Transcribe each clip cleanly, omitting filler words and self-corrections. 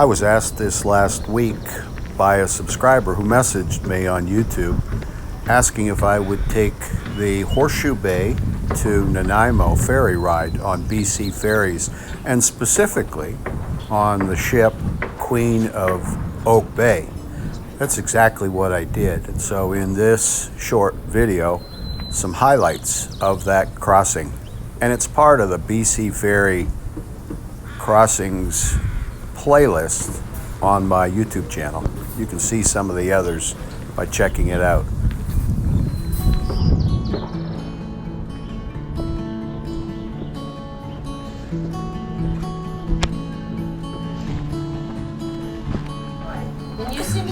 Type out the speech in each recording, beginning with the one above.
I was asked this last week by a subscriber who messaged me on YouTube asking if I would take the Horseshoe Bay to Nanaimo ferry ride on BC ferries, and specifically on the ship Queen of Oak Bay. That's exactly what I did. And so in this short video, some highlights of that crossing. And it's part of the BC Ferry Crossings playlist on my YouTube channel. You can see some of the others by checking it out.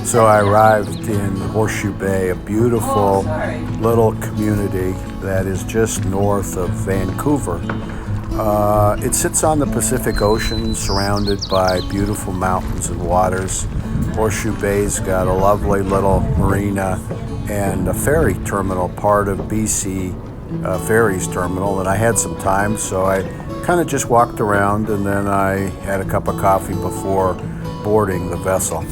So I arrived in Horseshoe Bay, a beautiful little community that is just north of Vancouver. It sits on the Pacific Ocean, surrounded by beautiful mountains and waters. Horseshoe Bay's got a lovely little marina and a ferry terminal, part of BC Ferries Terminal, and I had some time, so I kind of just walked around, and then I had a cup of coffee before boarding the vessel.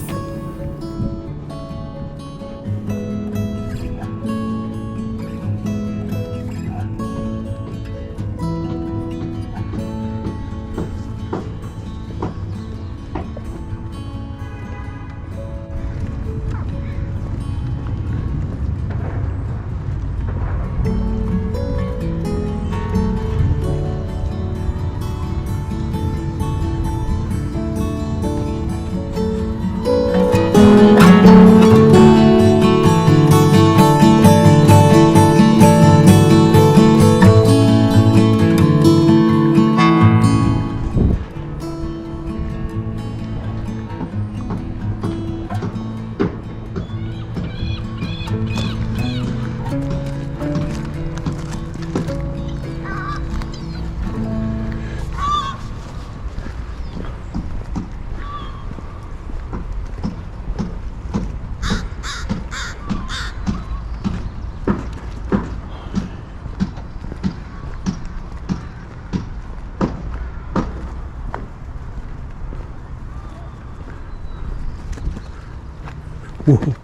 Whoa.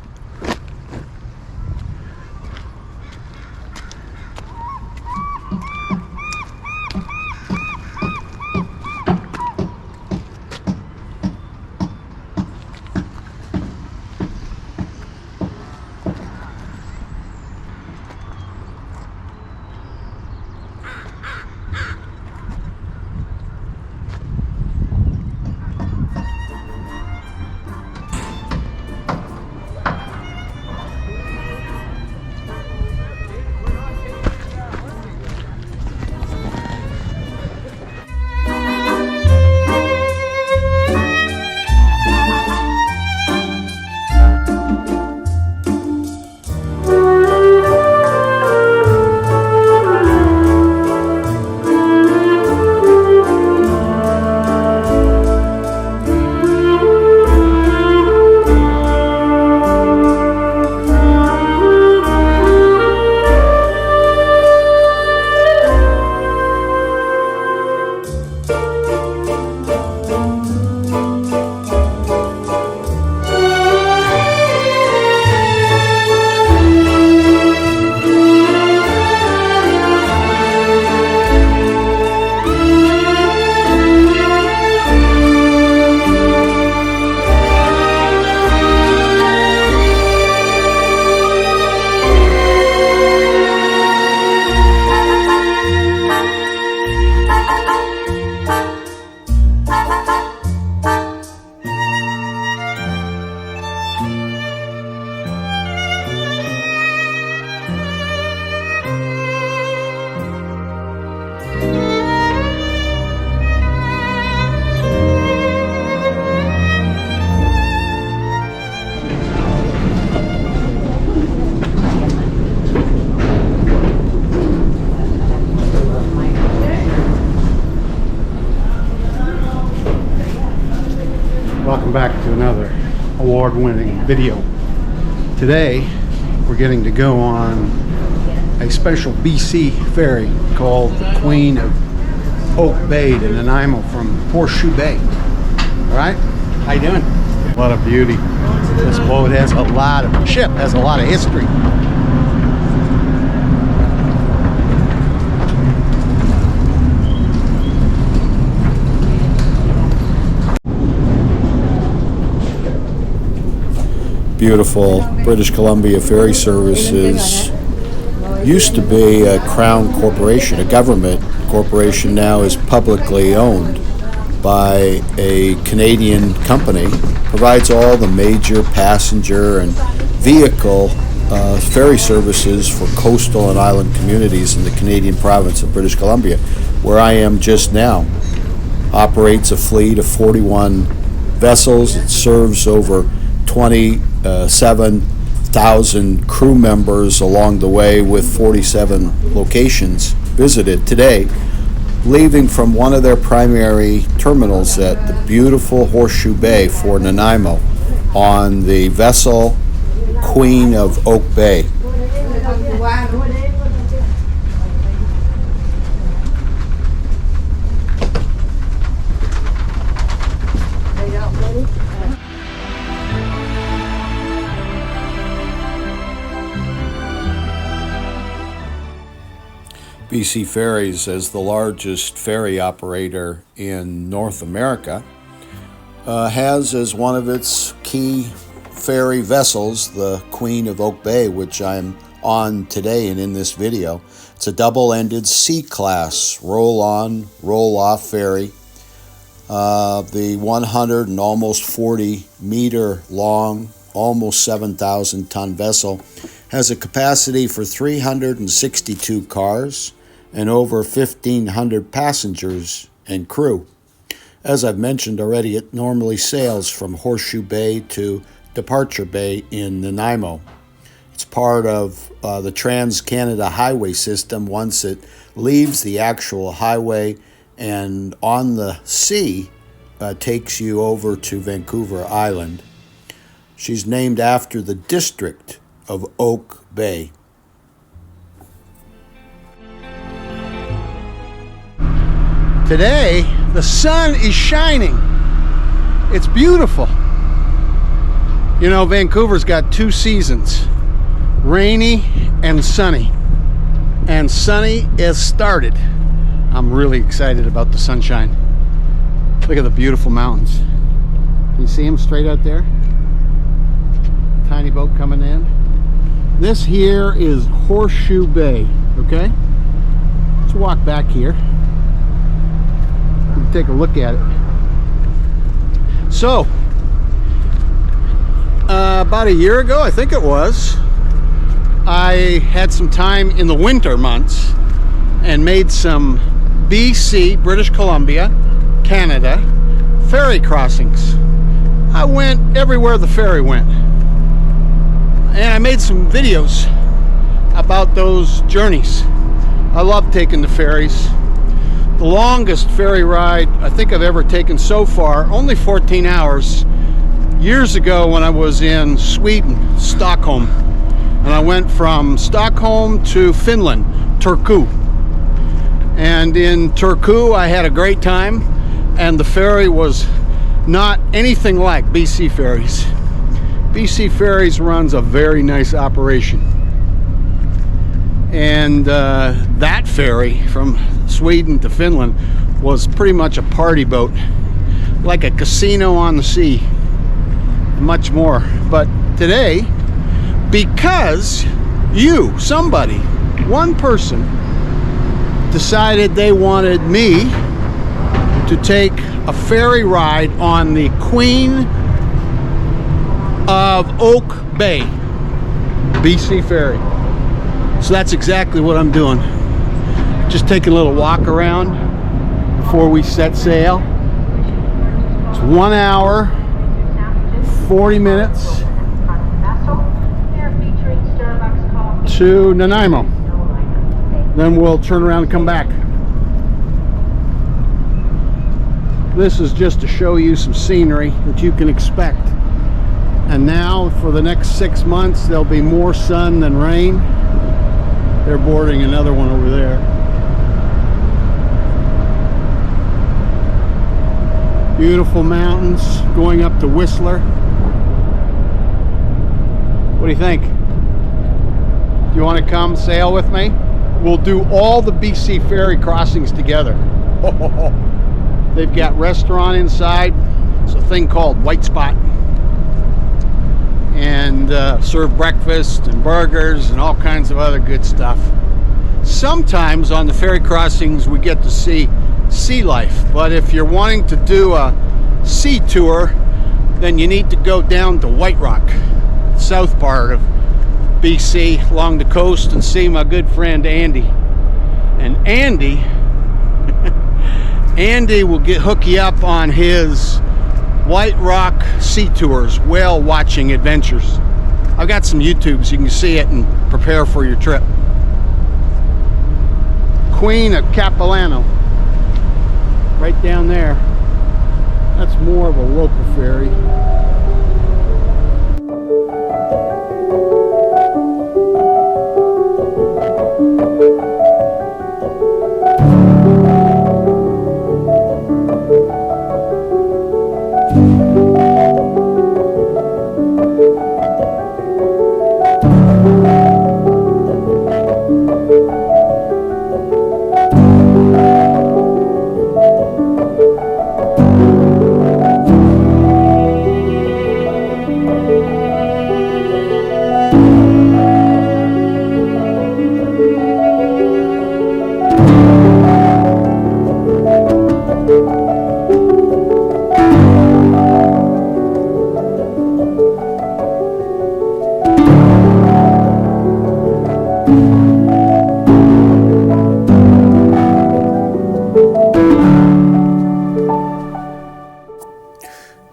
Welcome back to another award-winning video. Today we're getting to go on a special BC ferry called the Queen of Oak Bay to Nanaimo from Horseshoe Bay. All right, How you doing? What a beauty. This boat has a lot of, ship has a lot of history. Beautiful British Columbia Ferry Services used to be a crown corporation, a government corporation. Now is publicly owned by a Canadian company. Provides all the major passenger and vehicle ferry services for coastal and island communities in the Canadian province of British Columbia, where I am just now. Operates a fleet of 41 vessels. It serves over 27,000 crew members along the way, with 47 locations visited today, leaving from one of their primary terminals at the beautiful Horseshoe Bay for Nanaimo on the vessel Queen of Oak Bay. BC Ferries, as the largest ferry operator in North America, has as one of its key ferry vessels the Queen of Oak Bay, which I'm on today and in this video. It's a double-ended C-class roll-on, roll-off ferry. The 100 and almost 40 meter long, almost 7,000 ton vessel has a capacity for 362 cars and over 1,500 passengers and crew. As I've mentioned already, it normally sails from Horseshoe Bay to Departure Bay in Nanaimo. It's part of the Trans-Canada Highway system. Once it leaves the actual highway and on the sea, takes you over to Vancouver Island. She's named after the district of Oak Bay. Today, the sun is shining. It's beautiful. You know, Vancouver's got two seasons, rainy and sunny. And sunny has started. I'm really excited about the sunshine. Look at the beautiful mountains. Can you see them straight out there? Tiny boat coming in. This here is Horseshoe Bay, okay? Let's walk back here. Take a look at it. So, about a year ago, I think it was, I had some time in the winter months and made some BC, British Columbia, Canada, ferry crossings. I went everywhere the ferry went. And I made some videos about those journeys. I love taking the ferries. The longest ferry ride I think I've ever taken so far, only 14 hours, years ago when I was in Sweden, Stockholm. And I went from Stockholm to Finland, Turku. And in Turku I had a great time, and the ferry was not anything like BC Ferries. BC Ferries runs a very nice operation. And that ferry from Sweden to Finland was pretty much a party boat, like a casino on the sea, much more. But today, because somebody, one person, decided they wanted me to take a ferry ride on the Queen of Oak Bay, BC Ferry. So that's exactly what I'm doing. Just taking a little walk around before we set sail. It's 1 hour, 40 minutes to Nanaimo. Then we'll turn around and come back. This is just to show you some scenery that you can expect. And now for the next 6 months, there'll be more sun than rain. They're boarding another one over there. Beautiful mountains going up to Whistler. What do you think? Do you want to come sail with me? We'll do all the BC ferry crossings together. They've got restaurant inside. It's a thing called White Spot. And serve breakfast and burgers and all kinds of other good stuff. Sometimes on the ferry crossings we get to see sea life, but if you're wanting to do a sea tour, then you need to go down to White Rock, south part of BC, along the coast, and see my good friend Andy. And Andy will hook you up on his White Rock sea tours, whale watching adventures. I've got some YouTubes, you can see it and prepare for your trip. Queen of Capilano, right down there. That's more of a local ferry.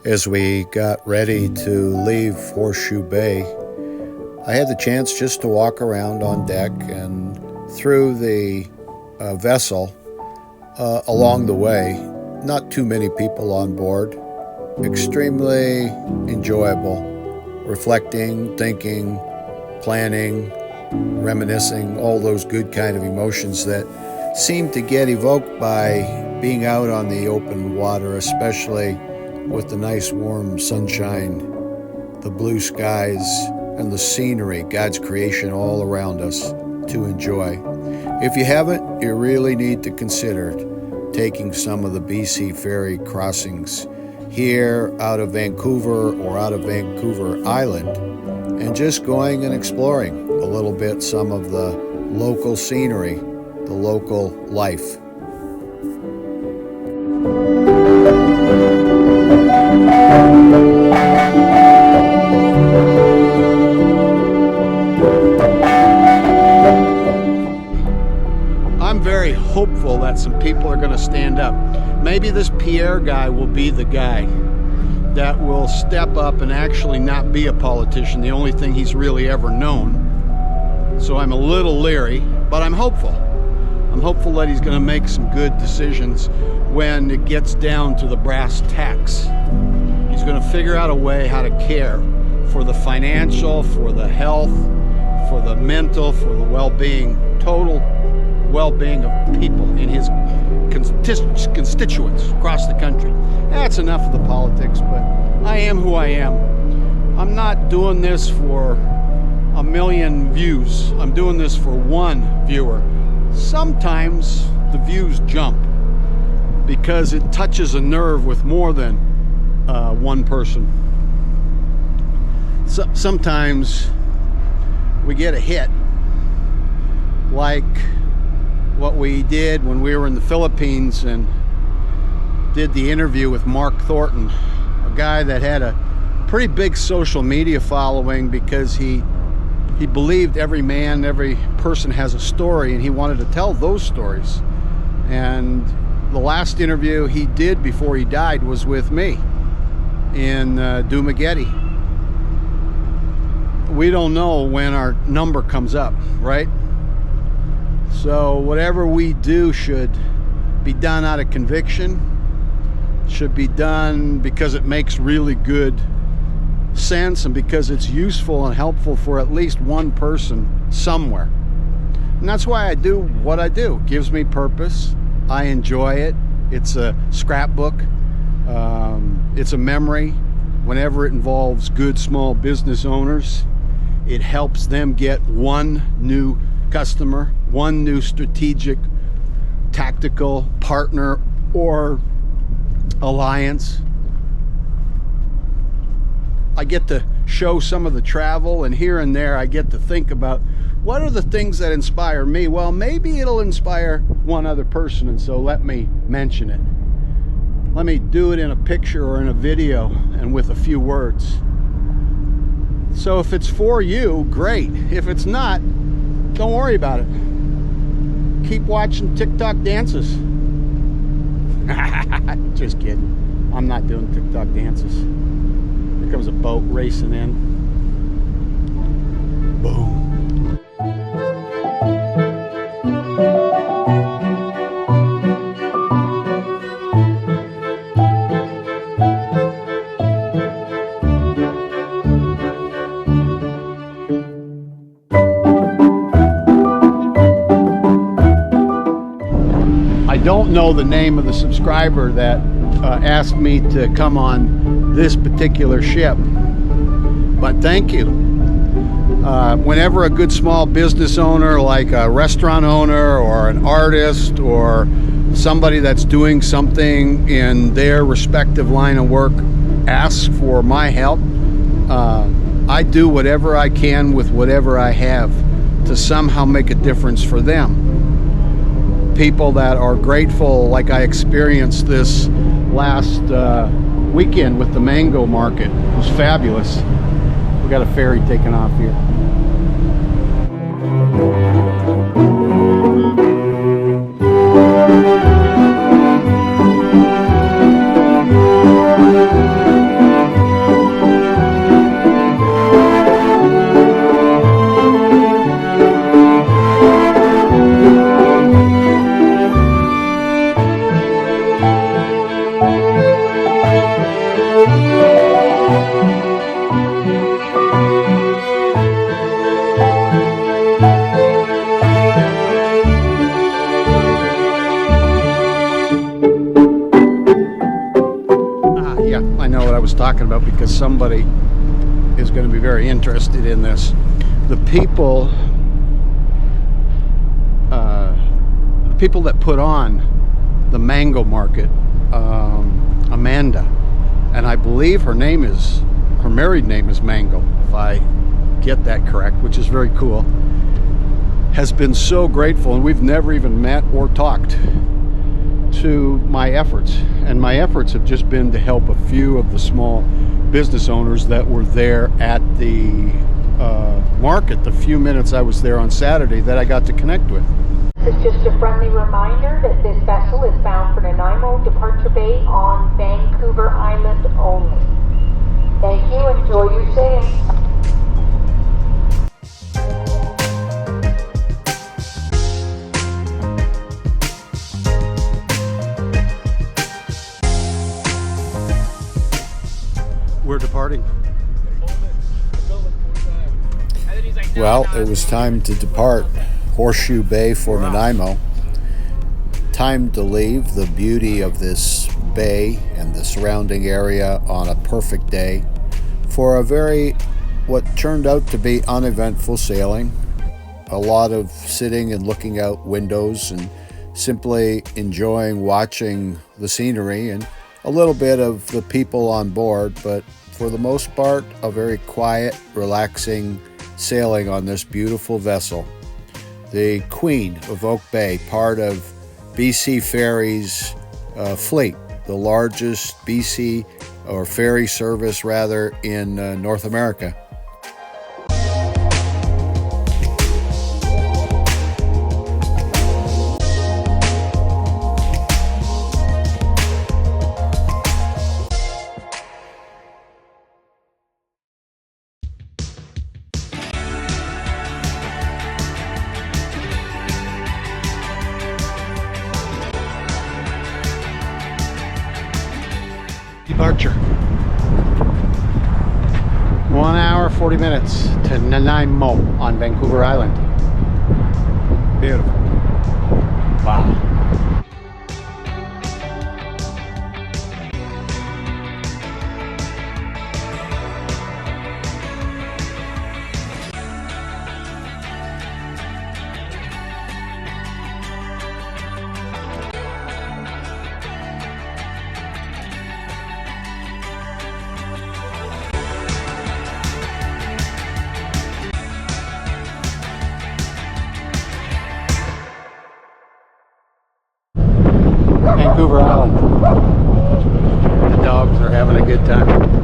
As we got ready to leave Horseshoe Bay, I had the chance just to walk around on deck and through the vessel along the way. Not too many people on board. Extremely enjoyable. Reflecting, thinking, planning, reminiscing, all those good kind of emotions that seem to get evoked by being out on the open water, especially with the nice warm sunshine, the blue skies, and the scenery, God's creation all around us to enjoy. If you haven't, you really need to consider taking some of the BC ferry crossings here out of Vancouver or out of Vancouver Island and just going and exploring a little bit some of the local scenery, the local life. I'm very hopeful that some people are going to stand up. Maybe this Pierre guy will be the guy that will step up and actually not be a politician, the only thing he's really ever known. So I'm a little leery, but I'm hopeful. I'm hopeful that he's going to make some good decisions when it gets down to the brass tacks. He's going to figure out a way how to care for the financial, for the health, for the mental, for the well-being, total well-being of people in his constituents across the country. That's enough of the politics, but I am who I am. I'm not doing this for a million views. I'm doing this for one viewer. Sometimes the views jump because it touches a nerve with more than one person. So, sometimes we get a hit, like what we did when we were in the Philippines and did the interview with Mark Thornton, a guy that had a pretty big social media following because he believed every man, every person has a story, and he wanted to tell those stories. And the last interview he did before he died was with me in Dumaguete. We don't know when our number comes up, right? So whatever we do should be done out of conviction, should be done because it makes really good sense and because it's useful and helpful for at least one person somewhere. And that's why I do what I do. It gives me purpose. I enjoy it. It's a scrapbook It's a memory. Whenever it involves good small business owners, it helps them get one new customer, one new strategic, tactical partner or alliance. I get to show some of the travel, and here and there I get to think about what are the things that inspire me. Well, maybe it'll inspire one other person, and so let me mention it. Let me do it in a picture or in a video and with a few words. So if it's for you, great. If it's not, don't worry about it. Keep watching TikTok dances. Just kidding. I'm not doing TikTok dances. Here comes a boat racing in. Boom. I don't know the name of the subscriber that asked me to come on this particular ship, but thank you. Whenever a good small business owner, like a restaurant owner or an artist or somebody that's doing something in their respective line of work, asks for my help, I do whatever I can with whatever I have to somehow make a difference for them. People that are grateful, like I experienced this last weekend with the mango market. It was fabulous. We got a ferry taking off here. I know what I was talking about, because somebody is going to be very interested in this. The people that put on the mango market, Amanda, and I believe her married name is Mango, if I get that correct, which is very cool, has been so grateful, and we've never even met or talked, to my efforts. And my efforts have just been to help a few of the small business owners that were there at the market, the few minutes I was there on Saturday that I got to connect with. This is just a friendly reminder that this vessel is bound for Nanaimo Departure Bay on Vancouver Island only. Thank you. Enjoy your sailing. We're departing. Well, it was time to depart Horseshoe Bay for Nanaimo. Time to leave the beauty of this bay and the surrounding area on a perfect day for what turned out to be uneventful sailing. A lot of sitting and looking out windows and simply enjoying watching the scenery, and a little bit of the people on board, but for the most part, a very quiet, relaxing sailing on this beautiful vessel. The Queen of Oak Bay, part of BC Ferry's fleet, the largest BC or ferry service rather in North America. Departure. 1 hour, 40 minutes to Nanaimo on Vancouver Island. Beautiful. Wow. Vancouver Island. The dogs are having a good time.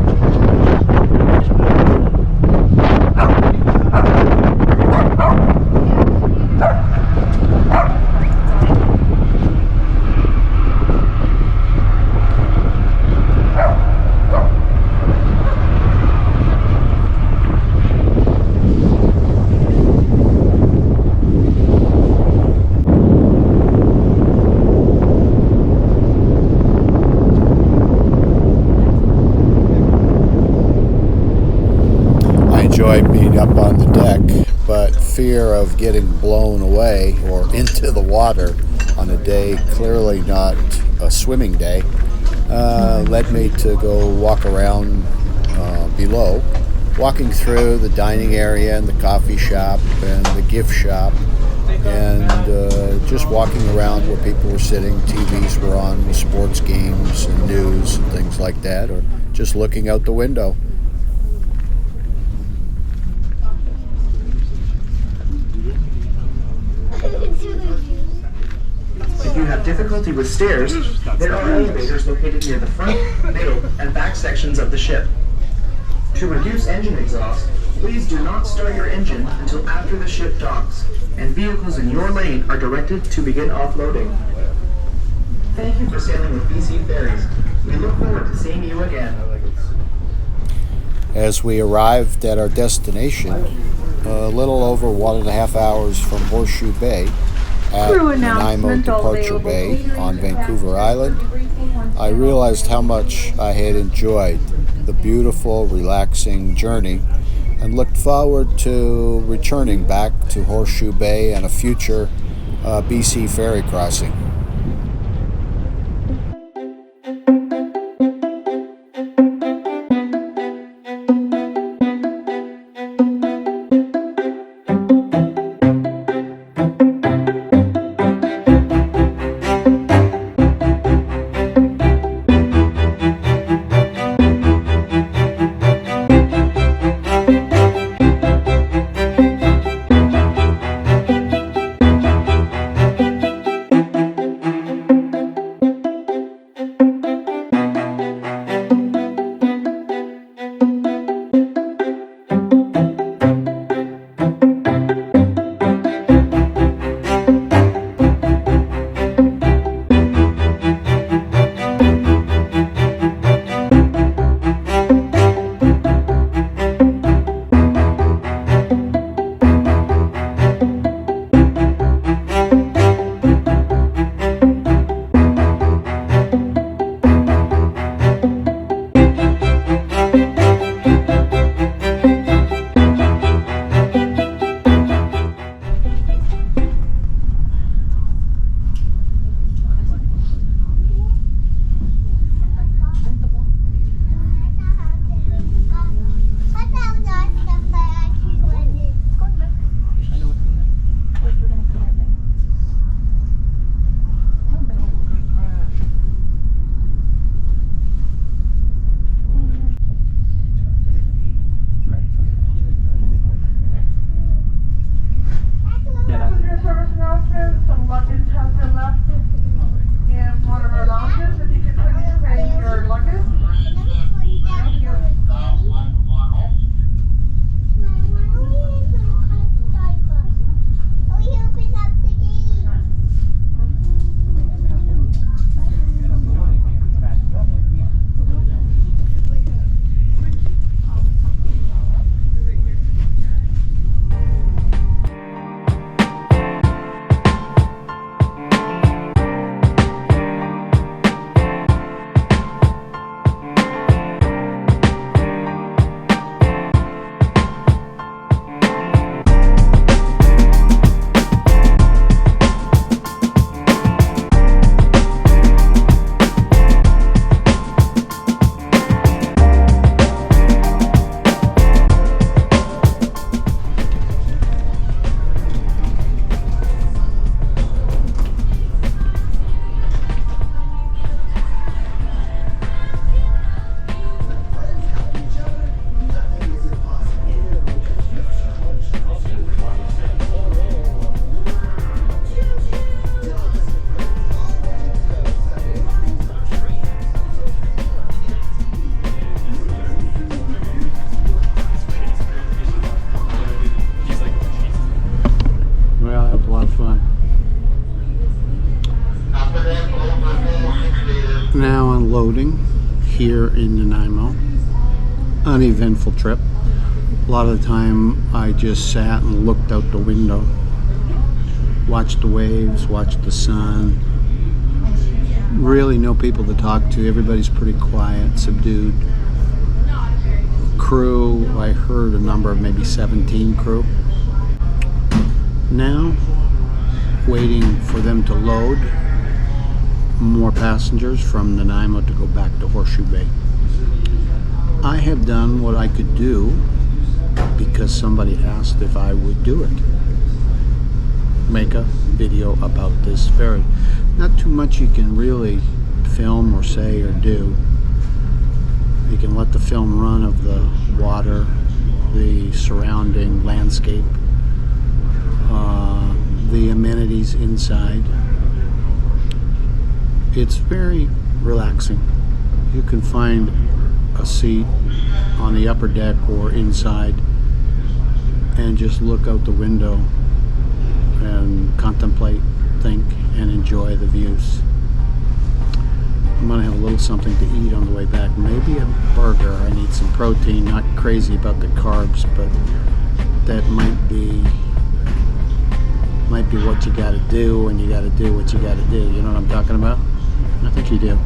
Enjoyed being up on the deck, but fear of getting blown away or into the water on a day clearly not a swimming day led me to go walk around below, walking through the dining area and the coffee shop and the gift shop, and just walking around where people were sitting. TVs were on with sports games and news and things like that, or just looking out the window. If you have difficulty with stairs, there are elevators located near the front, middle, and back sections of the ship. To reduce engine exhaust, please do not start your engine until after the ship docks, and vehicles in your lane are directed to begin offloading. Thank you for sailing with BC Ferries. We look forward to seeing you again. As we arrived at our destination, a little over 1.5 hours from Horseshoe Bay, at Nanaimo Departure Bay on Vancouver Island, I realized how much I had enjoyed the beautiful, relaxing journey and looked forward to returning back to Horseshoe Bay and a future BC ferry crossing. in Nanaimo. Uneventful trip. A lot of the time I just sat and looked out the window, watched the waves, watched the sun. Really no people to talk to. Everybody's pretty quiet, subdued. Crew, I heard a number of maybe 17 crew. Now, waiting for them to load more passengers from Nanaimo to go back to Horseshoe Bay. I have done what I could do because somebody asked if I would do it. Make a video about this ferry. Not too much you can really film or say or do. You can let the film run of the water, the surrounding landscape, the amenities inside. It's very relaxing. You can find a seat on the upper deck or inside and just look out the window and contemplate, think, and enjoy the views. I'm gonna have a little something to eat on the way back. Maybe a burger. I need some protein. Not crazy about the carbs, but that might be what you gotta do when you gotta do what you gotta do. You know what I'm talking about? I think you do.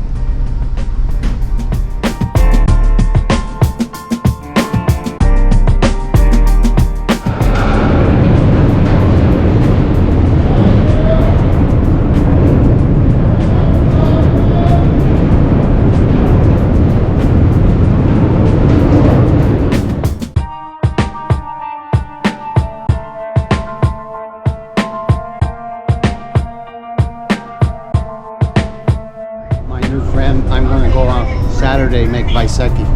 I'm going to go on Saturday, make Vaiseki